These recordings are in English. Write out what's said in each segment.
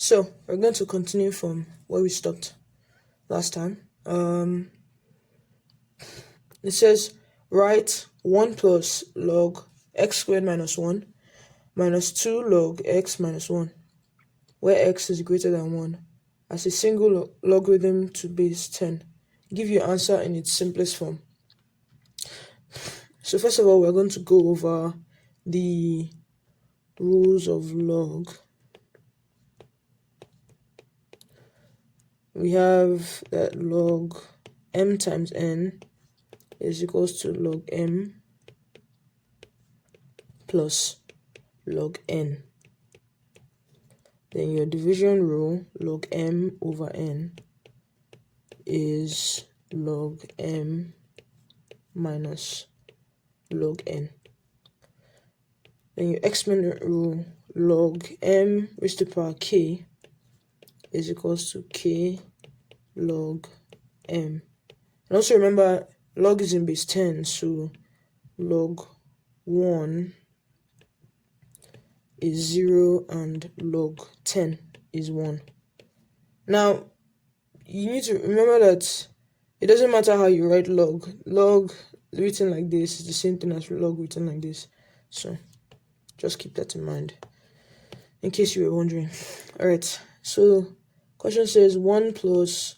So we're going to continue from where we stopped last time. It says write 1 plus log x squared minus 1 minus 2 log x minus 1, where x is greater than 1, as a single logarithm to base 10. Give your answer in its simplest form. So first of all, we're going to go over the rules of log. We have that log m times n is equals to log m plus log n. Then your division rule, log m over n, is log m minus log n. Then your exponent rule, log m raised to the power k, is equals to k log m. And also remember, log is in base 10, so log 1 is 0 and log 10 is 1. Now, you need to remember that it doesn't matter how you write log. Log written like this is the same thing as log written like this. So just keep that in mind in case you were wondering. Alright, so question says 1 plus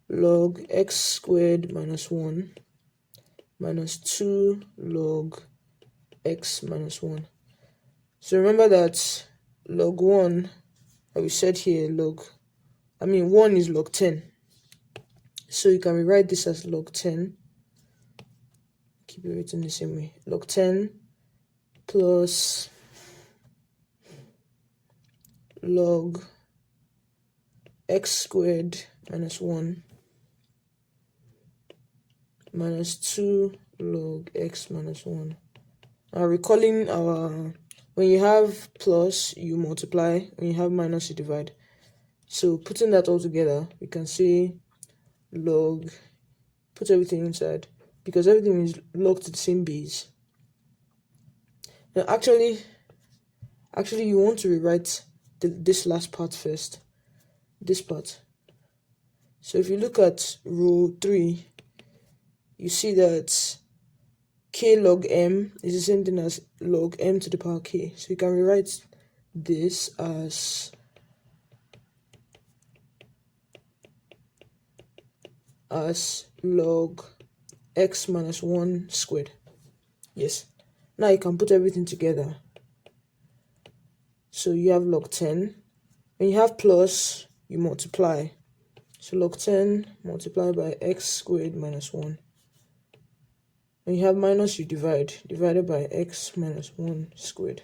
log x squared minus 1 minus 2 log x minus 1. So remember that log 1, that we said here, 1 is log 10. So you can rewrite this as log 10. Keep it written the same way. Log 10 plus log x squared minus 1 minus 2 log x minus 1. Now recalling our, when you have plus, you multiply. When you have minus, you divide. So putting that all together, we can say log, put everything inside, because everything is logged to the same base. Now actually you want to rewrite this last part first, this part. So if you look at rule 3, you see that k log m is the same thing as log m to the power k. So you can rewrite this as log x minus 1 squared. Yes. Now you can put everything together. So you have log 10. When you have plus, you multiply. So log 10 multiplied by x squared minus 1. When you have minus, you divide. Divided by x minus 1 squared.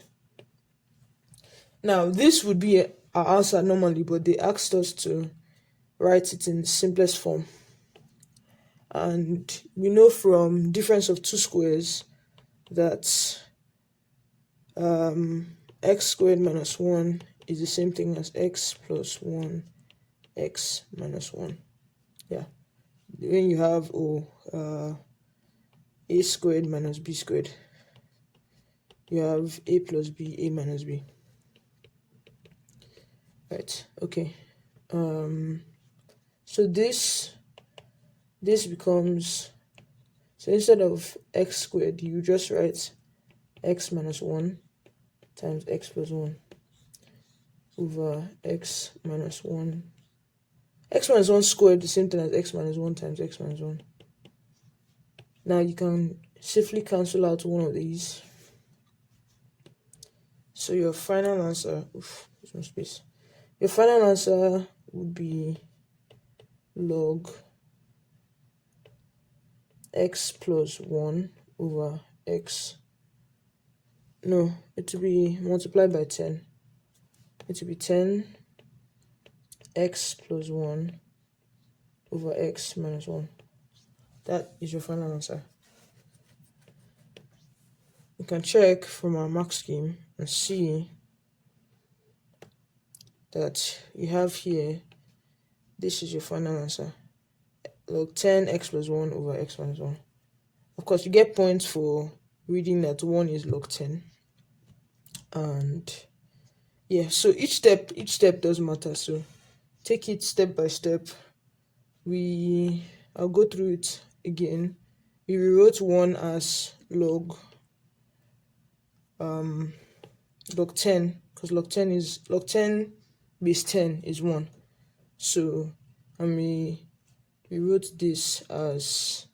Now, this would be our answer normally, but they asked us to write it in the simplest form. And we know from difference of two squares that x squared minus 1 is the same thing as x plus 1 x minus 1. Yeah. When you have a squared minus b squared, you have a plus b, a minus b. Right, okay. So this becomes, so instead of x squared, you just write x minus 1 times x plus 1 over x minus 1. X minus 1 squared, the same thing as x minus 1 times x minus 1. Now you can safely cancel out one of these. So your final answer, some space. Your final answer would be log x plus 1 over x. No, it will be multiplied by 10. It will be 10 x plus 1 over x minus 1. That is your final answer. You can check from our mark scheme and see that you have here, this is your final answer. Log 10 x plus 1 over x minus 1. Of course, you get points for reading that 1 is log 10. And Yeah, so each step does matter. So take it step by step. I'll go through it again. We rewrote one as log 10, because log 10 base 10 is 1. So, and we wrote this as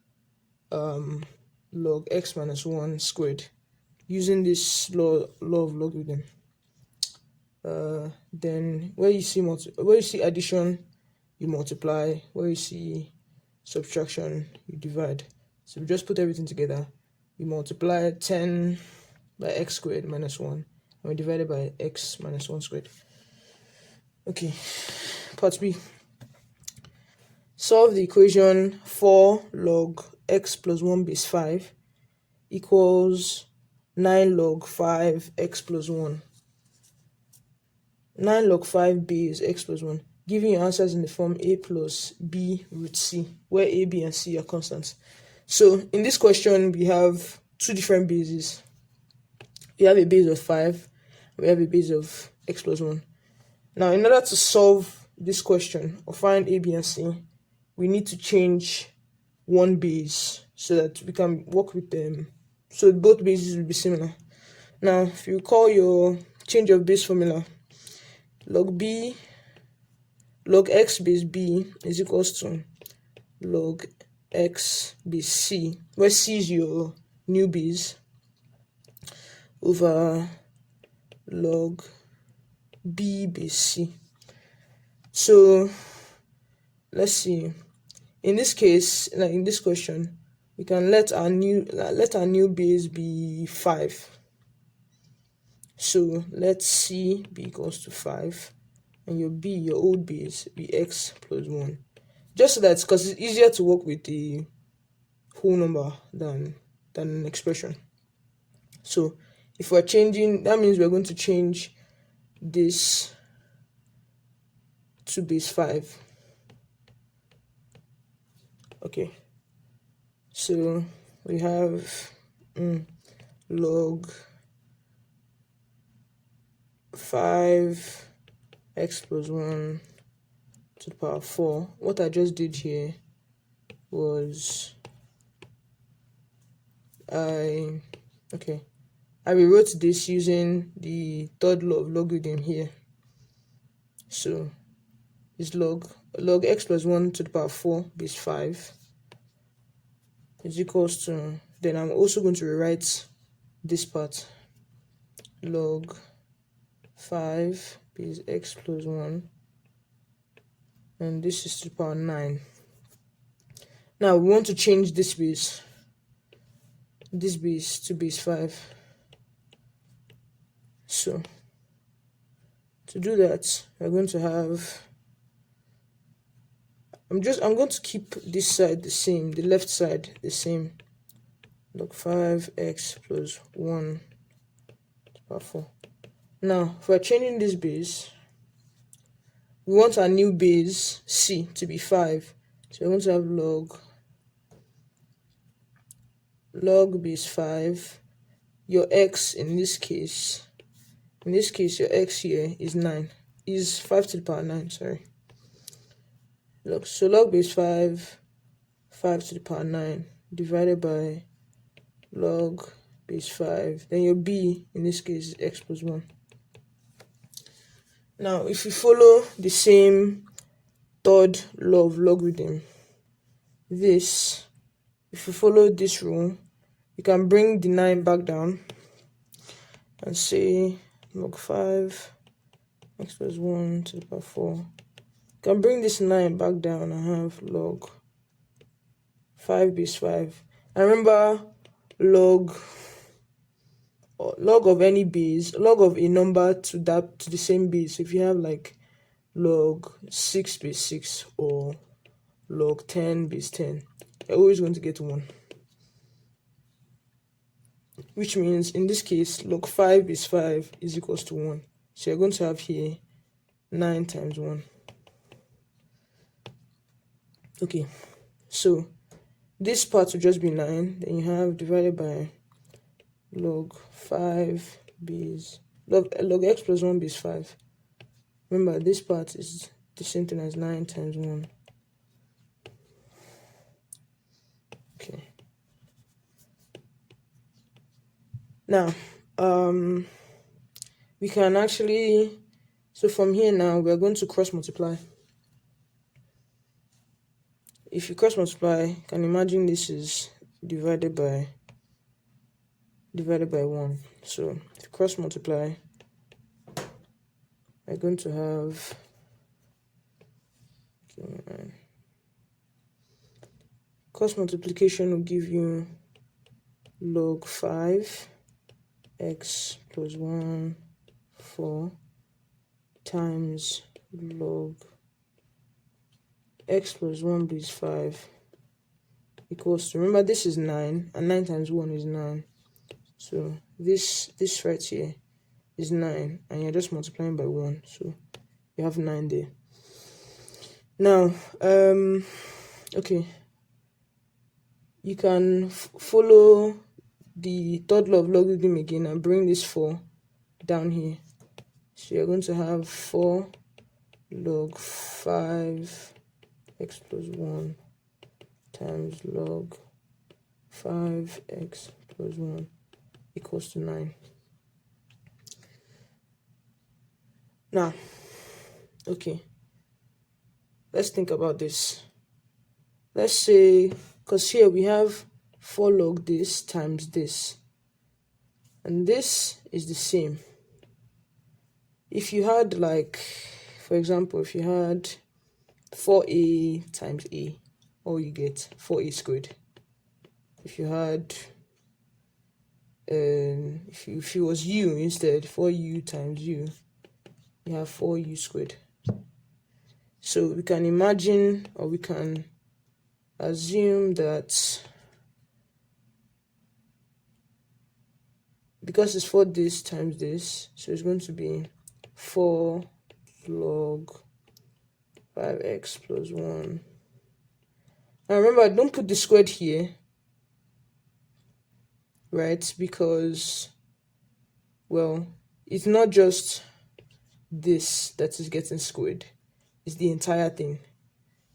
log x minus 1 squared using this law of logarithm. Then where you see addition, you multiply. Where you see subtraction, you divide. So we just put everything together. We multiply 10 by x squared minus 1, and we divide it by x minus 1 squared. Okay, part B. Solve the equation 4 log x plus 1 base 5 equals 9 log 5 x plus 1. 9 log 5 base x plus 1. Giving your answers in the form a plus b root c, where a, b, and c are constants. So in this question, we have two different bases. We have a base of 5. We have a base of x plus 1. Now, in order to solve this question or find a, b, and c, we need to change one base so that we can work with them. So both bases will be similar. Now, if you recall your change of base formula, log x base b is equals to log x base c, where c is your new base, over log b base c. So let's see. In this case, like in this question, we can let our new base be 5. So let c be equals to 5, and your old base, be x plus 1. Just so that, because it's easier to work with the whole number than an expression. So if we're changing, that means we're going to change this to base 5. Okay, so we have log 5 x plus 1 to the power 4. What I just did here was I rewrote this using the third law of logarithm here. So it's log x plus 1 to the power 4 base 5 is equals to, then I'm also going to rewrite this part, log 5 base x plus 1, and this is to the power 9. Now we want to change this base to base 5. So to do that, we're going to have, I'm going to keep this side the same, the left side the same, log 5x plus 1 to the power 4. Now, if we're changing this base, we want our new base c to be 5. So we're going to have log base 5. Your x in this case, your x here is 5 to the power 9, sorry. So log base 5 to the power 9 divided by log base 5. Then your b in this case is x plus 1. Now, if you follow the same third law of logarithm, if you follow this rule, you can bring the 9 back down and say log 5 x plus 1 to the power 4. You can bring this 9 back down and have log 5 base 5. And remember, log of any base, log of a number to the same base. If you have like log 6 base 6 or log 10 base 10, you're always going to get 1. Which means in this case, log 5 base 5 is equals to 1. So you're going to have here 9 times 1. Okay, so this part will just be 9. Then you have divided by log 5 base Log x plus 1b is 5. Remember, this part is the same thing as 9 times 1. Okay. Now, we can actually, so from here now, we are going to cross multiply. If you cross multiply, you can imagine this is divided by 1. So if you cross multiply, we're going to have cross multiplication will give you log 5 x plus 1 4 times log x plus 1 is 5 equals to, remember this is 9 and 9 times 1 is 9, so this right here is 9 and you're just multiplying by 1, so you have 9 there. Now okay, you can follow the third law of logarithm again and bring this 4 down here. So you're going to have 4 log 5 x plus 1 times log 5x plus 1 equals to 9. Now, okay, let's think about this. Let's say, because here we have 4 log this times this, and this is the same. If you had, like, for example, if you had 4a times a, or you get 4a squared. If you had if it was u instead, 4u times u, you have 4u squared. So we can imagine, or we can assume that because it's 4 this times this, so it's going to be 4 log 5x plus 1. Now remember, don't put the squared here, right? Because, well, it's not just this that is getting squared, it's the entire thing.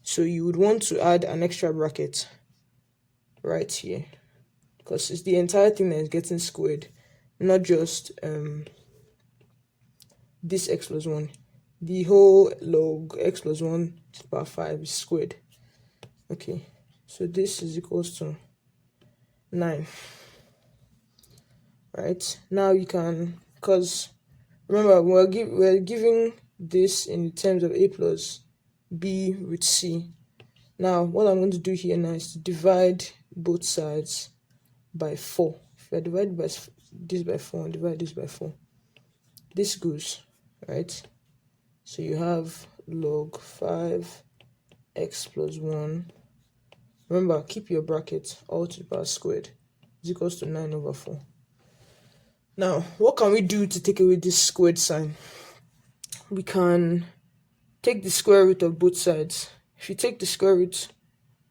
So you would want to add an extra bracket right here, because it's the entire thing that is getting squared, not just this x plus 1. The whole log x plus 1 to the power 5 is squared. Okay, so this is equals to 9. Right, now you can, because remember we're giving this in terms of a plus b with c. Now what I'm going to do here now is to divide both sides by 4. If I divide this by 4 and divide this by 4, this goes, right? So you have log 5x plus 1. Remember, keep your bracket, all to the power squared is equals to 9 over 4. Now, what can we do to take away this squared sign? We can take the square root of both sides. If you take the square root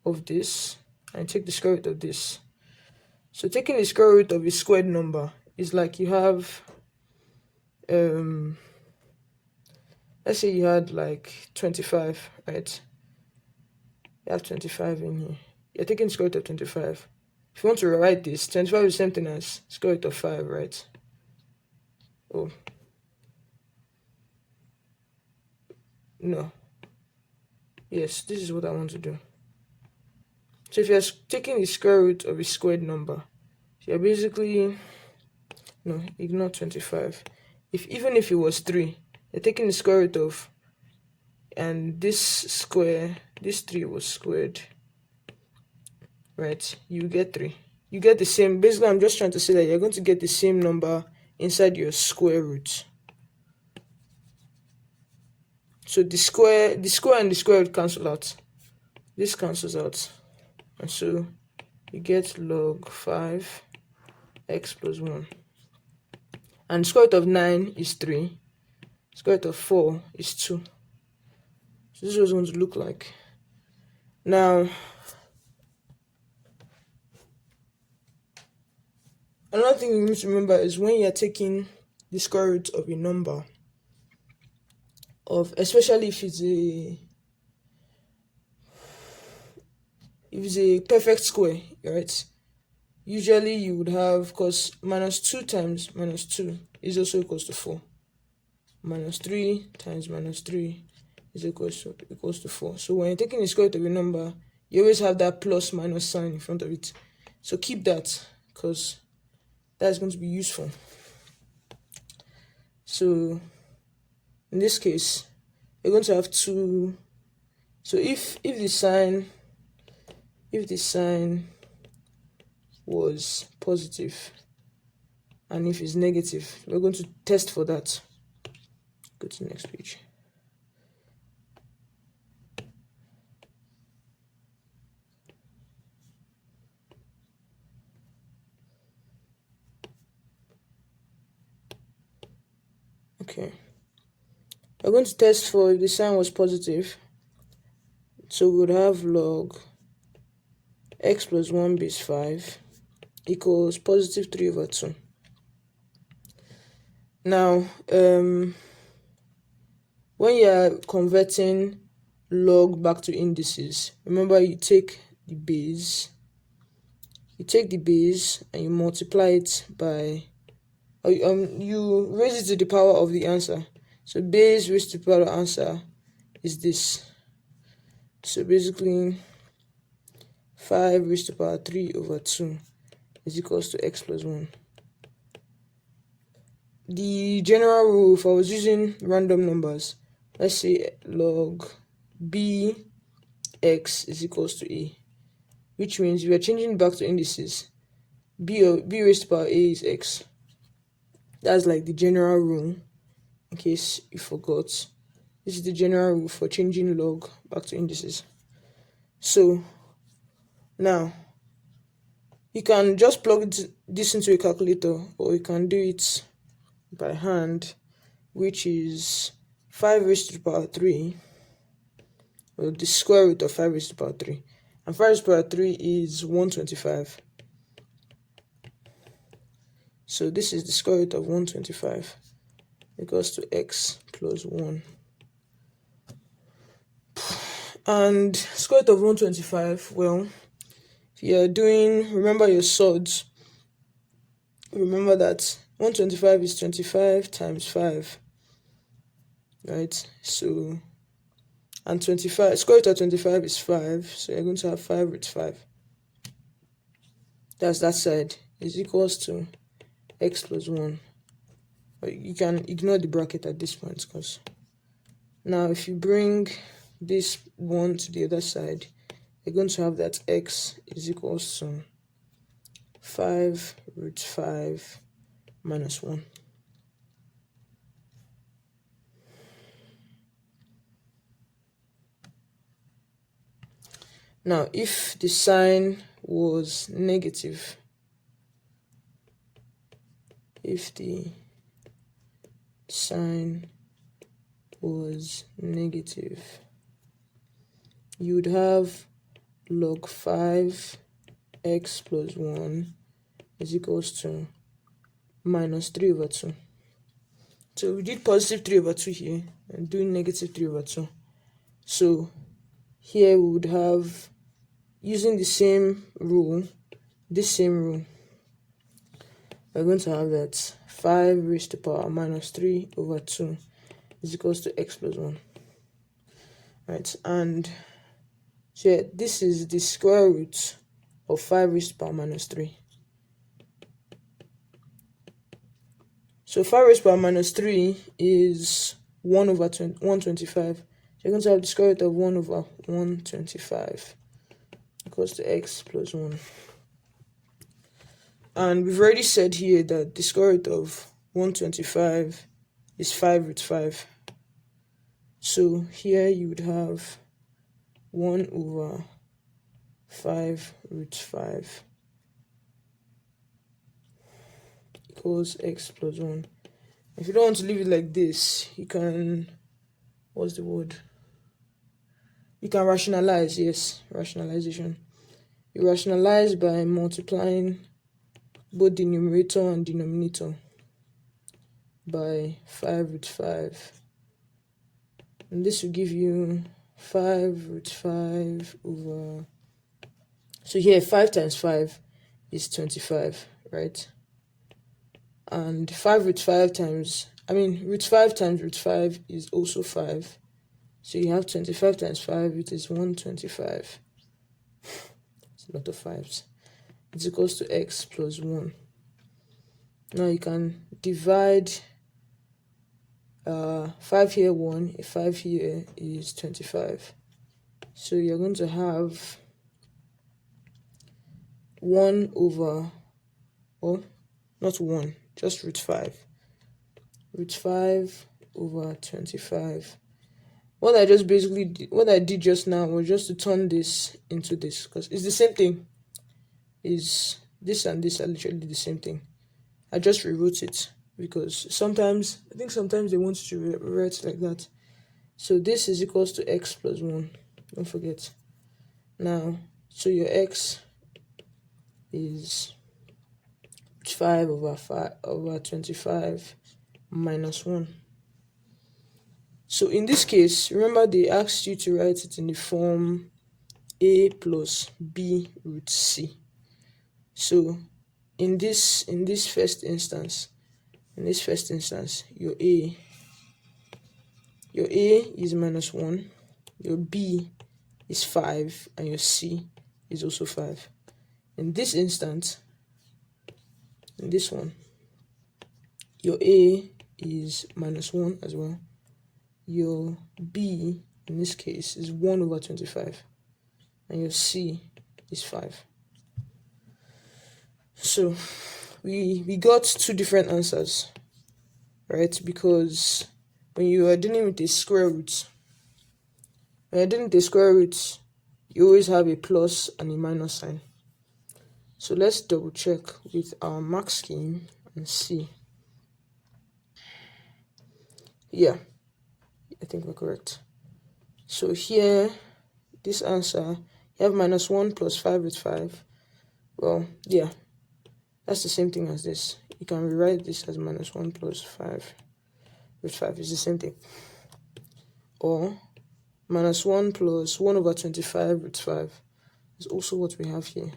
of this and take the square root of this, so taking the square root of a squared number is like you have, let's say you had like 25, right? You have 25 in here. You're taking the square root of 25. If you want to rewrite this, 25 is the same thing as square root of 5, right? Oh. No. Yes, this is what I want to do. So if you're taking the square root of a squared number, you're basically, no, ignore 25. Even if it was 3, you're taking the square root of, and this square, this 3 was squared, right? You get 3. You get the same, basically I'm just trying to say that you're going to get the same number inside your square root. So the square and the square root cancel out. This cancels out. And so you get log 5 x plus 1. And square root of 9 is 3. Square root of 4 is 2. So this is what it's going to look like. Now, another thing you need to remember is when you're taking the square root of a number, of especially if it's a perfect square, right? Usually you would have, because minus 2 times minus 2 is also equals to 4. Minus 3 times minus 3 is equals to 4. So when you're taking the square root of a number, you always have that plus minus sign in front of it. So keep that, because that's going to be useful. So in this case, you're going to have two. So if the sign was positive and if it's negative, we're going to test for that. Go to the next page. Okay, we're going to test for if the sign was positive. So we would have log x plus 1 base 5 equals positive 3 over 2. Now, when you're converting log back to indices, remember you take the base and you multiply it by, you raise it to the power of the answer. So base raised to the power of the answer is this. So basically 5 raised to the power 3 over 2 is equals to x plus 1. The general rule, if I was using random numbers, let's say log b x is equals to a, which means we are changing back to indices. B raised to the power a is x. That's like the general rule, in case you forgot. This is the general rule for changing log back to indices. So now you can just plug this into a calculator, or you can do it by hand, which is 5 raised to the power 3, or the square root of 5 raised to the power 3. And 5 raised to the power 3 is 125. So this is the square root of 125 equals to x plus 1. And square root of 125, well, if you're doing, remember your surds, remember that 125 is 25 times 5, right? So, and 25, square root of 25 is 5, so you're going to have 5 root 5. That's that side, is equals to x plus 1. But you can ignore the bracket at this point, because now if you bring this 1 to the other side, you're going to have that x is equals to 5 root 5 minus 1. Now, if the sign was negative, if the sign was negative, you would have log 5 x plus 1 is equals to minus 3 over 2. So we did positive 3 over 2 here and doing negative 3 over 2. So here we would have, using the same rule, this same rule, we're going to have that 5 raised to the power minus 3 over 2 is equals to x plus 1. Right, and so yeah, this is the square root of 5 raised to the power minus 3. So 5 raised to the power minus 3 is 1 over 125. So you're going to have the square root of 1 over 125 equals to x plus 1. And we've already said here that the square root of 125 is 5 root 5. So here you would have 1 over 5 root 5 equals x plus 1. If you don't want to leave it like this, you can, what's the word? You can rationalize, yes, rationalization. You rationalize by multiplying both the numerator and denominator by 5 root 5. And this will give you 5 root 5 over... So here, 5 times 5 is 25, right? And 5 root 5 times... root 5 times root 5 is also 5. So you have 25 times 5, which is 125. It's a lot of 5s. It's equals to x plus 1. Now you can divide 5 here 1, 5 here is 25. So you're going to have 1 over, oh, not 1, just root 5. Root 5 over 25. What I did just now was just to turn this into this, because it's the same thing. Is this and this are literally the same thing. I just rewrote it because sometimes they want to rewrite like that. So this is equals to x plus 1. Don't forget. Now, so your x is 5 over 25 minus 1. So in this case, remember they asked you to write it in the form a plus b root c. So in this first instance, your a is minus 1, your b is 5, and your c is also 5. In this instance, in this one, your a is minus 1 as well. Your b in this case is 1 over 25, and your c is 5. So we got two different answers, right? Because when you are dealing with a square root, you always have a plus and a minus sign. So let's double check with our mark scheme and see. Yeah, I think we're correct. So here, this answer, you have minus 1 plus 5 root 5. Well, yeah, that's the same thing as this. You can rewrite this as minus 1 plus 5 root 5. It's the same thing. Or minus 1 plus 1 over 25 root 5 is also what we have here.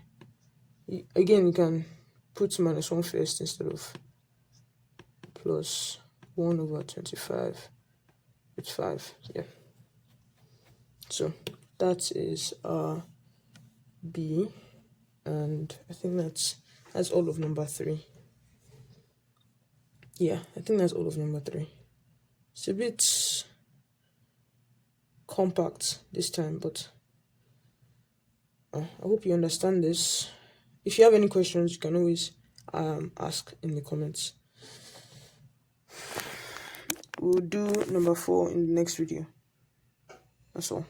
Again, you can put minus 1 first instead of plus 1 over 25 root 5. Yeah. So that is B, and I think that's all of number 3. Yeah, I think that's all of number 3. It's a bit compact this time, but I hope you understand this. If you have any questions, you can always ask in the comments. We'll do number 4 in the next video. That's all.